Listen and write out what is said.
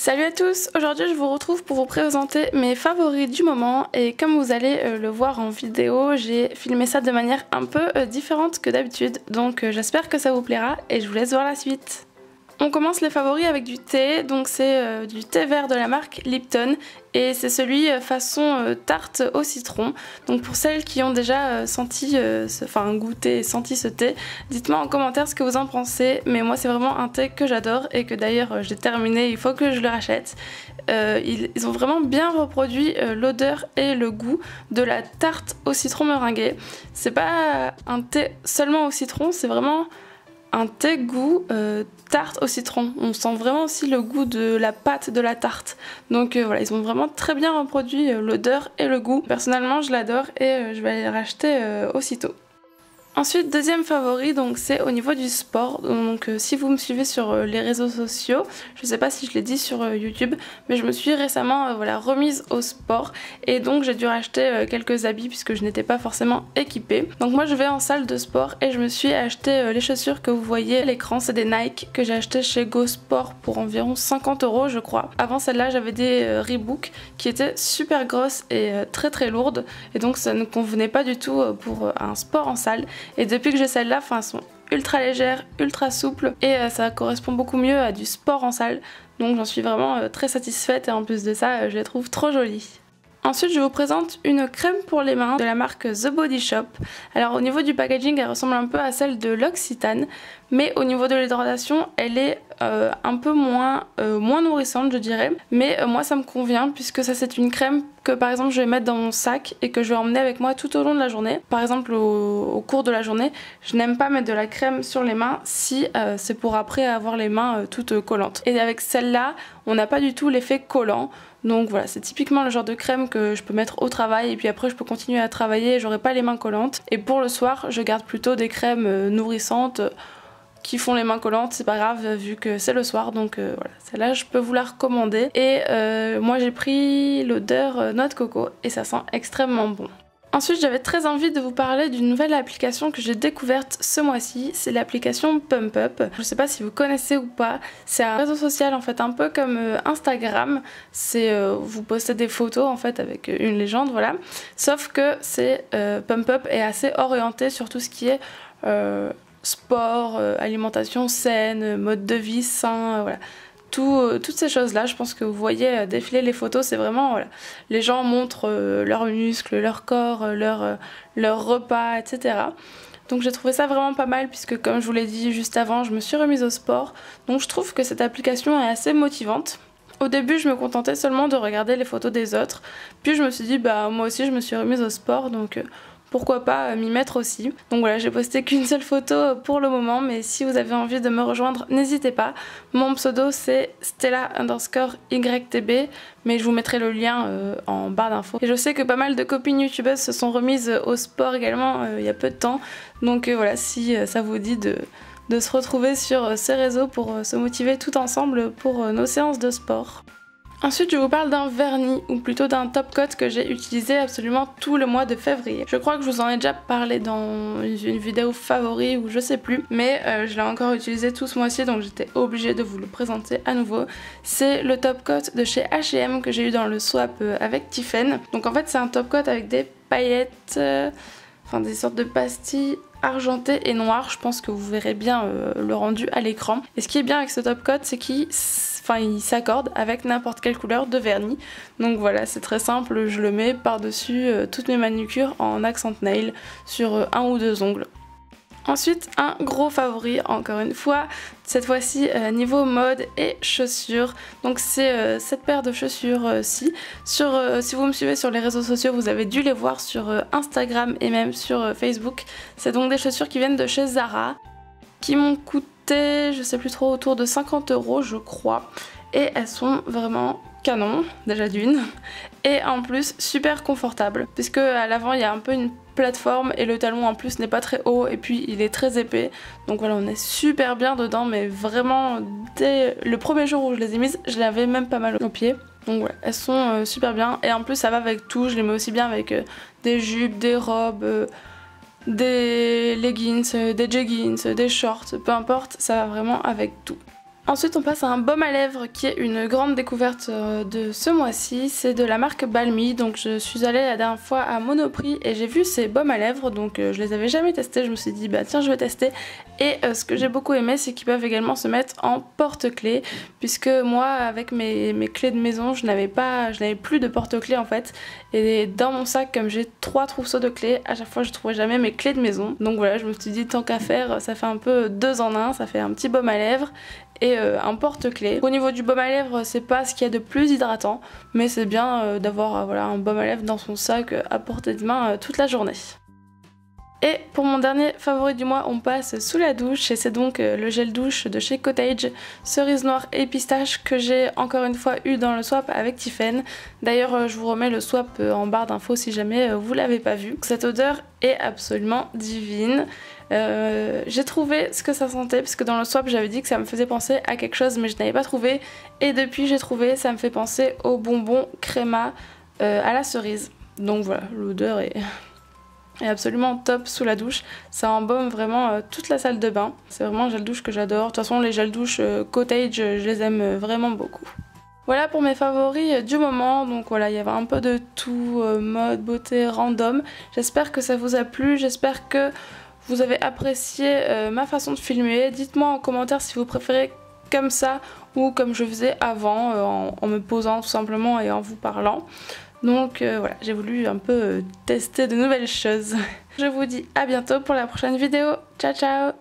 Salut à tous, aujourd'hui je vous retrouve pour vous présenter mes favoris du moment et comme vous allez le voir en vidéo, j'ai filmé ça de manière un peu différente que d'habitude, donc j'espère que ça vous plaira et je vous laisse voir la suite. On commence les favoris avec du thé, donc c'est du thé vert de la marque Lipton et c'est celui façon tarte au citron. Donc pour celles qui ont déjà goûté et senti ce thé, dites-moi en commentaire ce que vous en pensez, mais moi c'est vraiment un thé que j'adore et que d'ailleurs j'ai terminé, il faut que je le rachète. Ils ont vraiment bien reproduit l'odeur et le goût de la tarte au citron meringuée. C'est pas un thé seulement au citron, c'est vraiment un thé goût tarte au citron. On sent vraiment aussi le goût de la pâte de la tarte. Donc voilà, ils ont vraiment très bien reproduit l'odeur et le goût. Personnellement, je l'adore et je vais aller le racheter aussitôt. Ensuite, deuxième favori, donc c'est au niveau du sport. Donc si vous me suivez sur les réseaux sociaux, je sais pas si je l'ai dit sur YouTube, mais je me suis récemment remise au sport et donc j'ai dû racheter quelques habits puisque je n'étais pas forcément équipée. Donc moi je vais en salle de sport et je me suis acheté les chaussures que vous voyez à l'écran, c'est des Nike que j'ai acheté chez Go Sport pour environ 50 € je crois. Avant celle-là j'avais des Reebok qui étaient super grosses et très lourdes et donc ça ne convenait pas du tout pour un sport en salle. Et depuis que j'ai celle-là, elles sont ultra légères, ultra souples et ça correspond beaucoup mieux à du sport en salle. Donc j'en suis vraiment très satisfaite et en plus de ça, je les trouve trop jolies. Ensuite, je vous présente une crème pour les mains de la marque The Body Shop. Alors au niveau du packaging, elle ressemble un peu à celle de l'Occitane, mais au niveau de l'hydratation, elle est un peu moins nourrissante, je dirais. Mais moi, ça me convient puisque ça c'est une crème que par exemple je vais mettre dans mon sac et que je vais emmener avec moi tout au long de la journée. Par exemple, au cours de la journée, je n'aime pas mettre de la crème sur les mains si c'est pour après avoir les mains toutes collantes. Et avec celle-là, on n'a pas du tout l'effet collant. Donc voilà, c'est typiquement le genre de crème que je peux mettre au travail et puis après je peux continuer à travailler et j'aurai pas les mains collantes. Et pour le soir, je garde plutôt des crèmes nourrissantes qui font les mains collantes, c'est pas grave vu que c'est le soir, donc voilà, celle-là je peux vous la recommander. Et moi j'ai pris l'odeur noix de coco et ça sent extrêmement bon. Ensuite, j'avais très envie de vous parler d'une nouvelle application que j'ai découverte ce mois-ci, c'est l'application Pump Up. Je sais pas si vous connaissez ou pas, c'est un réseau social en fait un peu comme Instagram, c'est vous postez des photos en fait avec une légende, voilà. Sauf que c'est Pump Up est assez orienté sur tout ce qui est sport, alimentation saine, mode de vie sain, voilà. Toutes ces choses-là, je pense que vous voyez défiler les photos, c'est vraiment, voilà, les gens montrent leurs muscles, leur corps, leur repas, etc. Donc j'ai trouvé ça vraiment pas mal puisque comme je vous l'ai dit juste avant, je me suis remise au sport. Donc je trouve que cette application est assez motivante. Au début, je me contentais seulement de regarder les photos des autres. Puis je me suis dit, bah moi aussi je me suis remise au sport, donc pourquoi pas m'y mettre aussi. Donc voilà, j'ai posté qu'une seule photo pour le moment, mais si vous avez envie de me rejoindre, n'hésitez pas. Mon pseudo c'est Stella_YTB, mais je vous mettrai le lien en barre d'infos. Et je sais que pas mal de copines youtubeuses se sont remises au sport également il y a peu de temps. Donc voilà, si ça vous dit de se retrouver sur ces réseaux pour se motiver tout ensemble pour nos séances de sport. Ensuite, je vous parle d'un vernis, ou plutôt d'un top coat que j'ai utilisé absolument tout le mois de février. Je crois que je vous en ai déjà parlé dans une vidéo favori ou je sais plus, mais je l'ai encore utilisé tout ce mois-ci donc j'étais obligée de vous le présenter à nouveau. C'est le top coat de chez H&M que j'ai eu dans le swap avec Tiffen. Donc en fait c'est un top coat avec des paillettes, des sortes de pastilles argentées et noires. Je pense que vous verrez bien le rendu à l'écran. Et ce qui est bien avec ce top coat, c'est qu'il s'accorde avec n'importe quelle couleur de vernis. Donc voilà, c'est très simple, je le mets par-dessus toutes mes manucures en accent nail sur un ou deux ongles. Ensuite, un gros favori, encore une fois, cette fois-ci niveau mode et chaussures. Donc c'est cette paire de chaussures-ci. Si vous me suivez sur les réseaux sociaux, vous avez dû les voir sur Instagram et même sur Facebook. C'est donc des chaussures qui viennent de chez Zara, qui m'ont coûté, je sais plus trop, autour de 50 € je crois. Et elles sont vraiment canon, déjà d'une. Et en plus super confortables, puisque à l'avant il y a un peu une plateforme et le talon en plus n'est pas très haut et puis il est très épais. Donc voilà, on est super bien dedans, mais vraiment dès le premier jour où je les ai mises, je l'avais même pas mal aux pieds. Donc voilà, elles sont super bien et en plus ça va avec tout, je les mets aussi bien avec des jupes, des robes, des leggings, des jeggings, des shorts, peu importe, ça va vraiment avec tout. Ensuite on passe à un baume à lèvres qui est une grande découverte de ce mois-ci, c'est de la marque Balmy. Donc je suis allée la dernière fois à Monoprix et j'ai vu ces baumes à lèvres, donc je les avais jamais testés, je me suis dit bah tiens je vais tester. Et ce que j'ai beaucoup aimé c'est qu'ils peuvent également se mettre en porte-clés, puisque moi avec mes clés de maison je n'avais plus de porte-clés en fait, et dans mon sac comme j'ai 3 trousseaux de clés, à chaque fois je trouvais jamais mes clés de maison. Donc voilà, je me suis dit tant qu'à faire, ça fait un peu 2 en 1, ça fait un petit baume à lèvres et un porte-clés. Au niveau du baume à lèvres, c'est pas ce qu'il y a de plus hydratant, mais c'est bien d'avoir voilà, un baume à lèvres dans son sac à portée de main toute la journée. Et pour mon dernier favori du mois, on passe sous la douche et c'est donc le gel douche de chez Cottage, cerise noire et pistache que j'ai encore une fois eu dans le swap avec Tiffen. D'ailleurs je vous remets le swap en barre d'infos si jamais vous l'avez pas vu. Cette odeur est absolument divine. J'ai trouvé ce que ça sentait parce que dans le swap j'avais dit que ça me faisait penser à quelque chose mais je n'avais pas trouvé, et depuis j'ai trouvé, ça me fait penser au bonbon créma à la cerise. Donc voilà, l'odeur est absolument top sous la douche, ça embaume vraiment toute la salle de bain. C'est vraiment un gel douche que j'adore. De toute façon les gels douche Cottage je les aime vraiment beaucoup. Voilà pour mes favoris du moment, donc voilà, il y avait un peu de tout, mode, beauté, random. J'espère que ça vous a plu, j'espère que vous avez apprécié ma façon de filmer. Dites-moi en commentaire si vous préférez comme ça ou comme je faisais avant, en me posant tout simplement et en vous parlant. Donc voilà, j'ai voulu un peu tester de nouvelles choses. Je vous dis à bientôt pour la prochaine vidéo. Ciao ciao!